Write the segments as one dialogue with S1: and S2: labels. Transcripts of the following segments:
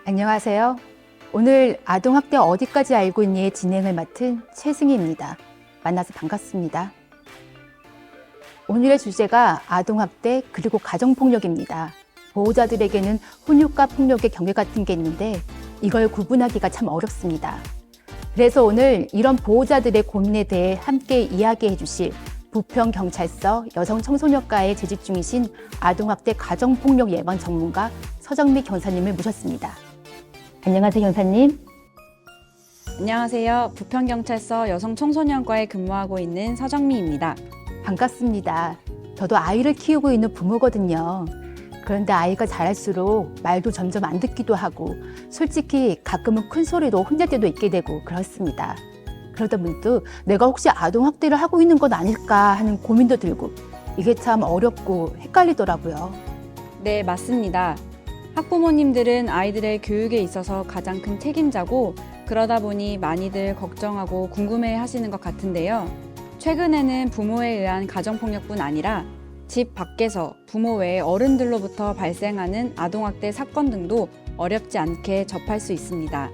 S1: 안녕하세요. 오늘 아동학대 어디까지 알고 있니의 진행을 맡은 최승희입니다. 만나서 반갑습니다. 오늘의 주제가 아동학대 그리고 가정폭력입니다. 보호자들에게는 훈육과 폭력의 경계 같은 게 있는데 이걸 구분하기가 참 어렵습니다. 그래서 오늘 이런 보호자들의 고민에 대해 함께 이야기해 주실 부평경찰서 여성청소년과에 재직 중이신 아동학대 가정폭력 예방 전문가 서정미 경사님을 모셨습니다. 안녕하세요, 경사님.
S2: 안녕하세요. 부평경찰서 여성청소년과에 근무하고 있는 서정미입니다.
S1: 반갑습니다. 저도 아이를 키우고 있는 부모거든요. 그런데 아이가 자랄수록 말도 점점 안 듣기도 하고 솔직히 가끔은 큰 소리로 혼낼 때도 있게 되고 그렇습니다. 그러다 문득 내가 혹시 아동학대를 하고 있는 건 아닐까 하는 고민도 들고 이게 참 어렵고 헷갈리더라고요.
S2: 네, 맞습니다. 학부모님들은 아이들의 교육에 있어서 가장 큰 책임자고 그러다 보니 많이들 걱정하고 궁금해 하시는 것 같은데요. 최근에는 부모에 의한 가정폭력뿐 아니라 집 밖에서 부모 외의 어른들로부터 발생하는 아동학대 사건 등도 어렵지 않게 접할 수 있습니다.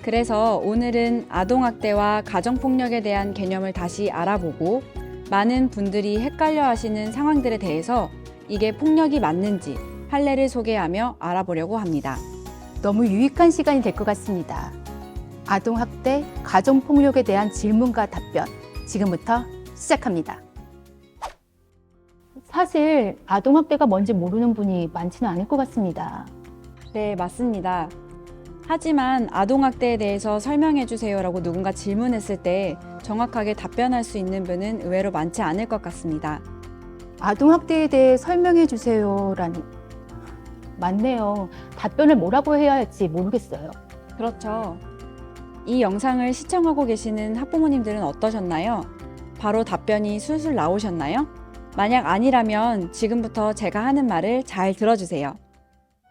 S2: 그래서 오늘은 아동학대와 가정폭력에 대한 개념을 다시 알아보고 많은 분들이 헷갈려 하시는 상황들에 대해서 이게 폭력이 맞는지 판례를 소개하며 알아보려고 합니다.
S1: 너무 유익한 시간이 될 것 같습니다. 아동학대, 가정폭력에 대한 질문과 답변, 지금부터 시작합니다. 사실 아동학대가 뭔지 모르는 분이 많지는 않을 것 같습니다.
S2: 네, 맞습니다. 하지만 아동학대에 대해서 설명해 주세요라고 누군가 질문했을 때 정확하게 답변할 수 있는 분은 의외로 많지 않을 것 같습니다.
S1: 아동학대에 대해 설명해 주세요라니 맞네요. 답변을 뭐라고 해야 할지 모르겠어요.
S2: 그렇죠. 이 영상을 시청하고 계시는 학부모님들은 어떠셨나요? 바로 답변이 술술 나오셨나요? 만약 아니라면 지금부터 제가 하는 말을 잘 들어주세요.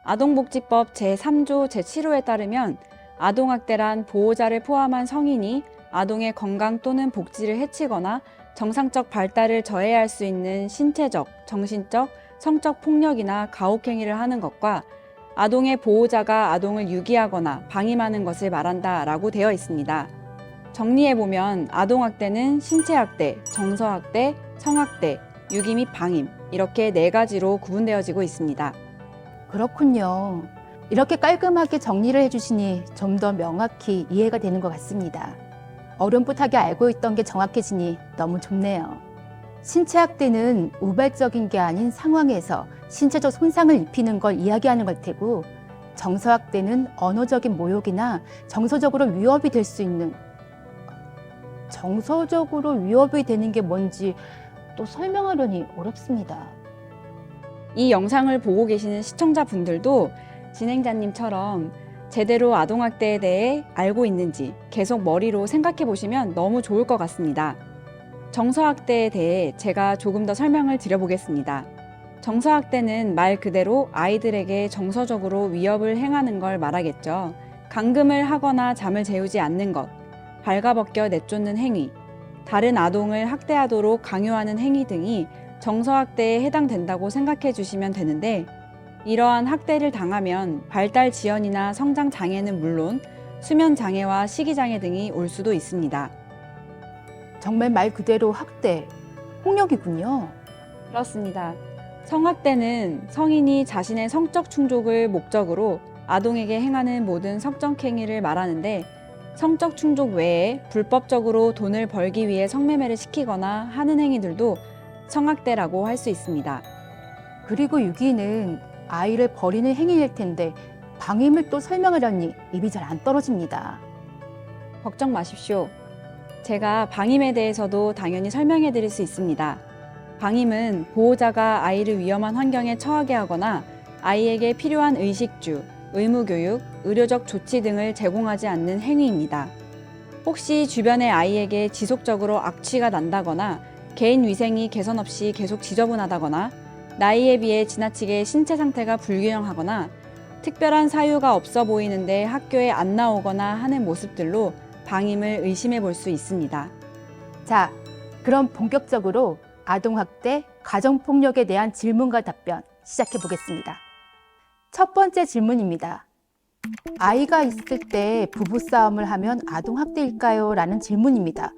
S2: 아동복지법 제3조 제7호에 따르면 아동학대란 보호자를 포함한 성인이 아동의 건강 또는 복지를 해치거나 정상적 발달을 저해할 수 있는 신체적, 정신적, 성적 폭력이나 가혹행위를 하는 것과 아동의 보호자가 아동을 유기하거나 방임하는 것을 말한다라고 되어 있습니다. 정리해보면 아동학대는 신체학대, 정서학대, 성학대, 유기 및 방임 이렇게 4가지로 구분되어지고 있습니다.
S1: 그렇군요. 이렇게 깔끔하게 정리를 해주시니 좀 더 명확히 이해가 되는 것 같습니다. 어렴풋하게 알고 있던 게 정확해지니 너무 좋네요. 신체학대는 우발적인 게 아닌 상황에서 신체적 손상을 입히는 걸 이야기하는 걸 테고, 정서학대는 언어적인 모욕이나 정서적으로 위협이 될 수 있는, 정서적으로 위협이 되는 게 뭔지 또 설명하려니 어렵습니다.
S2: 이 영상을 보고 계시는 시청자분들도 진행자님처럼 제대로 아동학대에 대해 알고 있는지 계속 머리로 생각해 보시면 너무 좋을 것 같습니다. 정서학대에 대해 제가 조금 더 설명을 드려보겠습니다. 정서학대는 말 그대로 아이들에게 정서적으로 위협을 행하는 걸 말하겠죠. 감금을 하거나 잠을 재우지 않는 것, 발가벗겨 내쫓는 행위, 다른 아동을 학대하도록 강요하는 행위 등이 정서학대에 해당된다고 생각해 주시면 되는데, 이러한 학대를 당하면 발달 지연이나 성장 장애는 물론 수면 장애와 식이 장애 등이 올 수도 있습니다.
S1: 정말 말 그대로 학대, 폭력이군요.
S2: 그렇습니다. 성학대는 성인이 자신의 성적 충족을 목적으로 아동에게 행하는 모든 성적 행위를 말하는데, 성적 충족 외에 불법적으로 돈을 벌기 위해 성매매를 시키거나 하는 행위들도 성학대라고 할 수 있습니다.
S1: 그리고 유기는 아이를 버리는 행위일 텐데 방임을 또 설명하려니 입이 잘 안 떨어집니다.
S2: 걱정 마십시오. 제가 방임에 대해서도 당연히 설명해 드릴 수 있습니다. 방임은 보호자가 아이를 위험한 환경에 처하게 하거나 아이에게 필요한 의식주, 의무교육, 의료적 조치 등을 제공하지 않는 행위입니다. 혹시 주변의 아이에게 지속적으로 악취가 난다거나 개인 위생이 개선 없이 계속 지저분하다거나 나이에 비해 지나치게 신체 상태가 불균형하거나 특별한 사유가 없어 보이는데 학교에 안 나오거나 하는 모습들로 방임을 의심해 볼 수 있습니다.
S1: 자, 그럼 본격적으로 아동학대, 가정폭력에 대한 질문과 답변 시작해 보겠습니다. 첫 번째 질문입니다. 아이가 있을 때 부부싸움을 하면 아동학대일까요? 라는 질문입니다.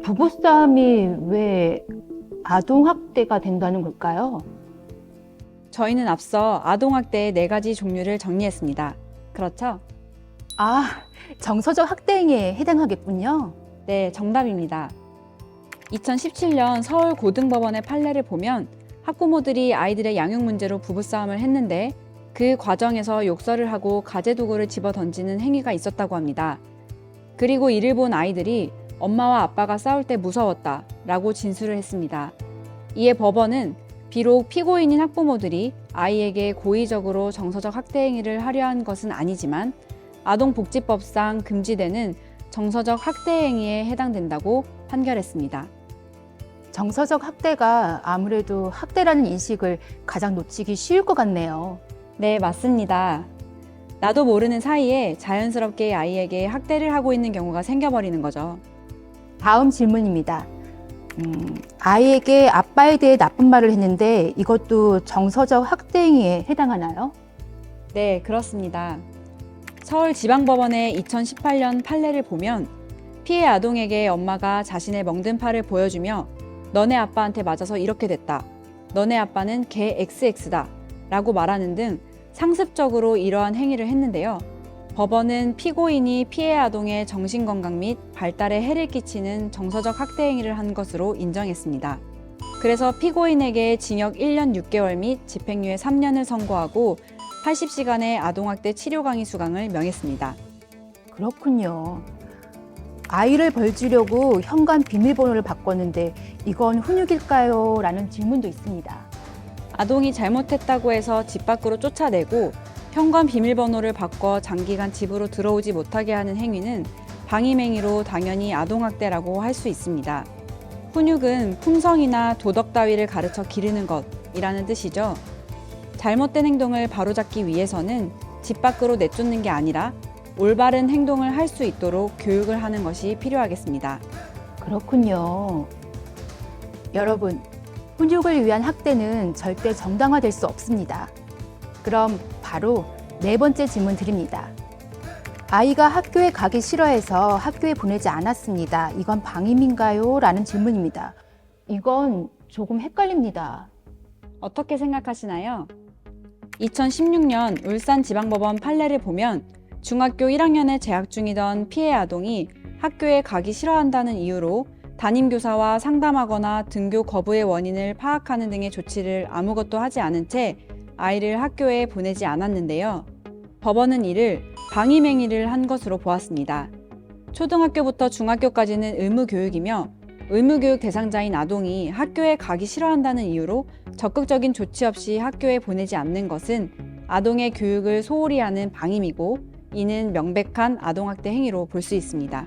S1: 부부싸움이 왜 아동학대가 된다는 걸까요?
S2: 저희는 앞서 아동학대의 4가지 종류를 정리했습니다. 그렇죠?
S1: 정서적 학대 행위에 해당하겠군요.
S2: 네, 정답입니다. 2017년 서울고등법원의 판례를 보면 학부모들이 아이들의 양육 문제로 부부싸움을 했는데 그 과정에서 욕설을 하고 가재도구를 집어 던지는 행위가 있었다고 합니다. 그리고 이를 본 아이들이 엄마와 아빠가 싸울 때 무서웠다 라고 진술을 했습니다. 이에 법원은 비록 피고인인 학부모들이 아이에게 고의적으로 정서적 학대 행위를 하려 한 것은 아니지만 아동복지법상 금지되는 정서적 학대 행위에 해당된다고 판결했습니다.
S1: 정서적 학대가 아무래도 학대라는 인식을 가장 놓치기 쉬울 것 같네요.
S2: 네, 맞습니다. 나도 모르는 사이에 자연스럽게 아이에게 학대를 하고 있는 경우가 생겨버리는 거죠.
S1: 다음 질문입니다. 아이에게 아빠에 대해 나쁜 말을 했는데 이것도 정서적 학대 행위에 해당하나요?
S2: 네, 그렇습니다. 서울지방법원의 2018년 판례를 보면 피해 아동에게 엄마가 자신의 멍든 팔을 보여주며 너네 아빠한테 맞아서 이렇게 됐다. 너네 아빠는 개 XX다. 라고 말하는 등 상습적으로 이러한 행위를 했는데요. 법원은 피고인이 피해 아동의 정신건강 및 발달에 해를 끼치는 정서적 학대 행위를 한 것으로 인정했습니다. 그래서 피고인에게 징역 1년 6개월 및 집행유예 3년을 선고하고 80시간의 아동학대 치료 강의 수강을 명했습니다.
S1: 그렇군요. 아이를 벌 주려고 현관 비밀번호를 바꿨는데 이건 훈육일까요? 라는 질문도 있습니다.
S2: 아동이 잘못했다고 해서 집 밖으로 쫓아내고 현관 비밀번호를 바꿔 장기간 집으로 들어오지 못하게 하는 행위는 방임행위로 당연히 아동학대라고 할 수 있습니다. 훈육은 품성이나 도덕 따위를 가르쳐 기르는 것이라는 뜻이죠. 잘못된 행동을 바로잡기 위해서는 집 밖으로 내쫓는 게 아니라 올바른 행동을 할 수 있도록 교육을 하는 것이 필요하겠습니다.
S1: 그렇군요. 여러분, 훈육을 위한 학대는 절대 정당화될 수 없습니다. 그럼 바로 4번째 질문 드립니다. 아이가 학교에 가기 싫어해서 학교에 보내지 않았습니다. 이건 방임인가요? 라는 질문입니다. 이건 조금 헷갈립니다.
S2: 어떻게 생각하시나요? 2016년 울산지방법원 판례를 보면 중학교 1학년에 재학 중이던 피해 아동이 학교에 가기 싫어한다는 이유로 담임교사와 상담하거나 등교 거부의 원인을 파악하는 등의 조치를 아무것도 하지 않은 채 아이를 학교에 보내지 않았는데요. 법원은 이를 방임행위를 한 것으로 보았습니다. 초등학교부터 중학교까지는 의무교육이며 의무교육 대상자인 아동이 학교에 가기 싫어한다는 이유로 적극적인 조치 없이 학교에 보내지 않는 것은 아동의 교육을 소홀히 하는 방임이고 이는 명백한 아동학대 행위로 볼 수 있습니다.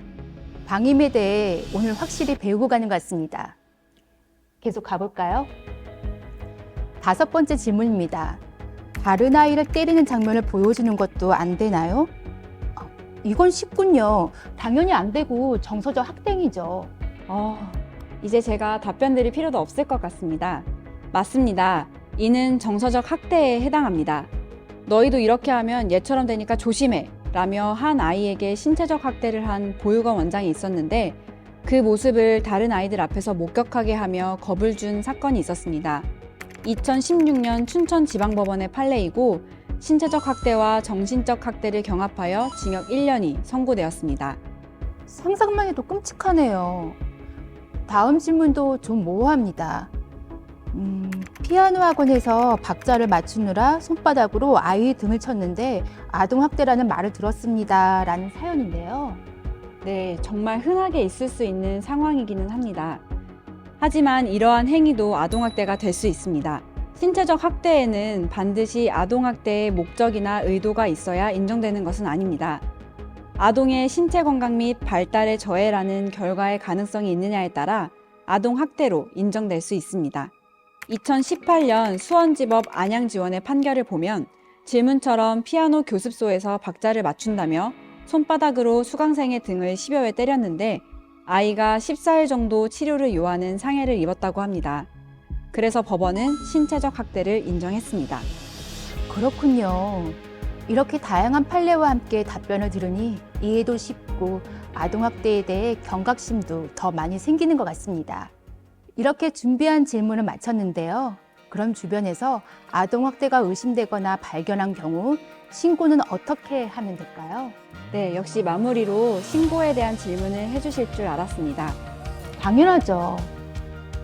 S1: 방임에 대해 오늘 확실히 배우고 가는 것 같습니다. 계속 가볼까요? 5번째 질문입니다. 다른 아이를 때리는 장면을 보여주는 것도 안 되나요? 이건 쉽군요. 당연히 안 되고 정서적 학대행위죠.
S2: 이제 제가 답변 드릴 필요도 없을 것 같습니다. 맞습니다. 이는 정서적 학대에 해당합니다. 너희도 이렇게 하면 얘처럼 되니까 조심해 라며 한 아이에게 신체적 학대를 한 보육원 원장이 있었는데 그 모습을 다른 아이들 앞에서 목격하게 하며 겁을 준 사건이 있었습니다. 2016년 춘천지방법원의 판례이고 신체적 학대와 정신적 학대를 경합하여 징역 1년이 선고되었습니다.
S1: 상상만 해도 끔찍하네요. 다음 질문도 좀 모호합니다. 피아노 학원에서 박자를 맞추느라 손바닥으로 아이 등을 쳤는데 아동학대라는 말을 들었습니다. 라는 사연인데요.
S2: 네, 정말 흔하게 있을 수 있는 상황이기는 합니다. 하지만 이러한 행위도 아동학대가 될 수 있습니다. 신체적 학대에는 반드시 아동학대의 목적이나 의도가 있어야 인정되는 것은 아닙니다. 아동의 신체 건강 및 발달에 저해라는 결과의 가능성이 있느냐에 따라 아동학대로 인정될 수 있습니다. 2018년 수원지법 안양지원의 판결을 보면 질문처럼 피아노 교습소에서 박자를 맞춘다며 손바닥으로 수강생의 등을 10여 회 때렸는데 아이가 14일 정도 치료를 요하는 상해를 입었다고 합니다. 그래서 법원은 신체적 학대를 인정했습니다.
S1: 그렇군요. 이렇게 다양한 판례와 함께 답변을 들으니 이해도 쉽고 아동학대에 대해 경각심도 더 많이 생기는 것 같습니다. 이렇게 준비한 질문을 마쳤는데요. 그럼 주변에서 아동학대가 의심되거나 발견한 경우 신고는 어떻게 하면 될까요?
S2: 네, 역시 마무리로 신고에 대한 질문을 해주실 줄 알았습니다.
S1: 당연하죠.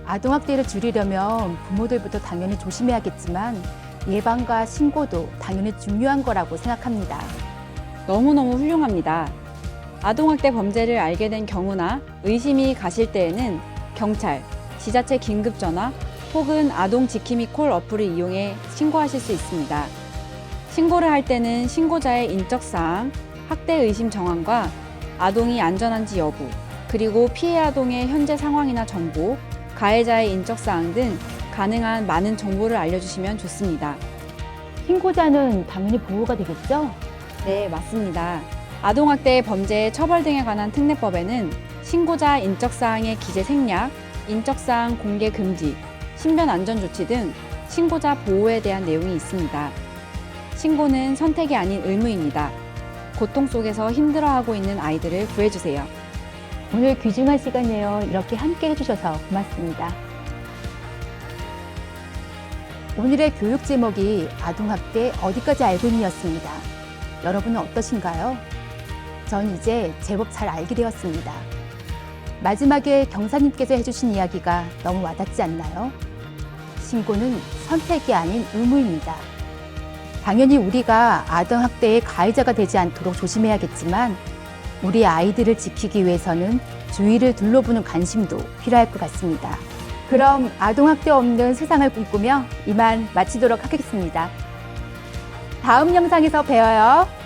S1: 아동학대를 줄이려면 부모들부터 당연히 조심해야겠지만 예방과 신고도 당연히 중요한 거라고 생각합니다.
S2: 너무너무 훌륭합니다. 아동학대 범죄를 알게 된 경우나 의심이 가실 때에는 경찰, 지자체 긴급전화 혹은 아동지킴이 콜 어플을 이용해 신고하실 수 있습니다. 신고를 할 때는 신고자의 인적사항, 학대 의심 정황과 아동이 안전한지 여부, 그리고 피해 아동의 현재 상황이나 정보, 가해자의 인적사항 등 가능한 많은 정보를 알려주시면 좋습니다.
S1: 신고자는 당연히 보호가 되겠죠?
S2: 네, 맞습니다. 아동학대 범죄 처벌 등에 관한 특례법에는 신고자 인적사항의 기재 생략, 인적사항 공개 금지, 신변 안전 조치 등 신고자 보호에 대한 내용이 있습니다. 신고는 선택이 아닌 의무입니다. 고통 속에서 힘들어하고 있는 아이들을 구해주세요.
S1: 오늘 귀중한 시간이에요. 이렇게 함께 해주셔서 고맙습니다. 오늘의 교육 제목이 아동학대 어디까지 알고 있니였습니다. 여러분은 어떠신가요? 전 이제 제법 잘 알게 되었습니다. 마지막에 경사님께서 해주신 이야기가 너무 와닿지 않나요? 신고는 선택이 아닌 의무입니다. 당연히 우리가 아동학대의 가해자가 되지 않도록 조심해야겠지만 우리 아이들을 지키기 위해서는 주위를 둘러보는 관심도 필요할 것 같습니다. 그럼 아동학대 없는 세상을 꿈꾸며 이만 마치도록 하겠습니다. 다음 영상에서 봬요.